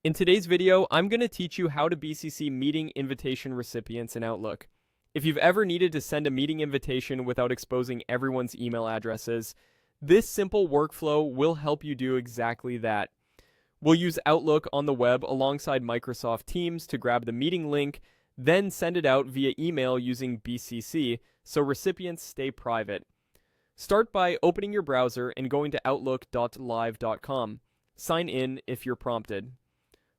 In today's video, I'm going to teach you how to BCC meeting invitation recipients in Outlook. If you've ever needed to send a meeting invitation without exposing everyone's email addresses, this simple workflow will help you do exactly that. We'll use Outlook on the web alongside Microsoft Teams to grab the meeting link, then send it out via email using BCC so recipients stay private. Start by opening your browser and going to outlook.live.com. Sign in if you're prompted.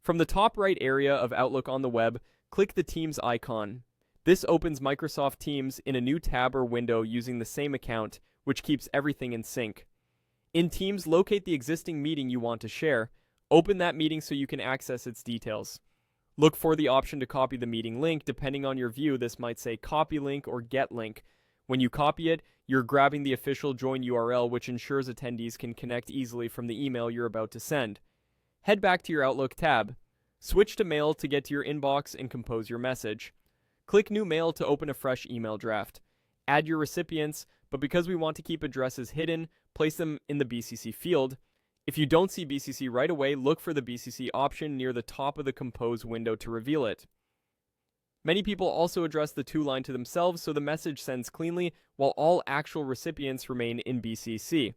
From the top right area of Outlook on the web, click the Teams icon. This opens Microsoft Teams in a new tab or window using the same account, which keeps everything in sync. In Teams, locate the existing meeting you want to share. Open that meeting so you can access its details. Look for the option to copy the meeting link. Depending on your view, this might say copy link or get link. When you copy it, you're grabbing the official join URL, which ensures attendees can connect easily from the email you're about to send. Head back to your Outlook tab. Switch to Mail to get to your inbox and compose your message. Click New Mail to open a fresh email draft. Add your recipients, but because we want to keep addresses hidden, place them in the BCC field. If you don't see BCC right away, look for the BCC option near the top of the Compose window to reveal it. Many people also address the to-line to themselves, so the message sends cleanly, while all actual recipients remain in BCC.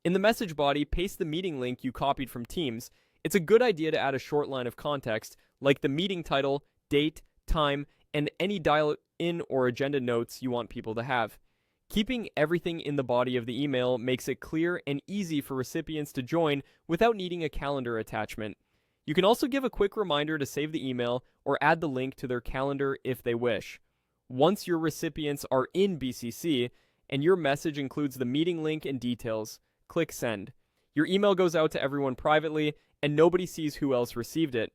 In the message body, paste the meeting link you copied from Teams. It's a good idea to add a short line of context, like the meeting title, date, time, and any dial-in or agenda notes you want people to have. Keeping everything in the body of the email makes it clear and easy for recipients to join without needing a calendar attachment. You can also give a quick reminder to save the email or add the link to their calendar if they wish. Once your recipients are in BCC and your message includes the meeting link and details, click Send. Your email goes out to everyone privately, and nobody sees who else received it.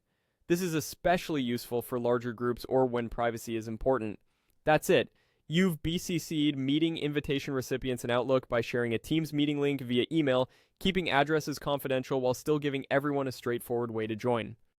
This is especially useful for larger groups or when privacy is important. That's it. You've BCC'd meeting invitation recipients in Outlook by sharing a Teams meeting link via email, keeping addresses confidential while still giving everyone a straightforward way to join.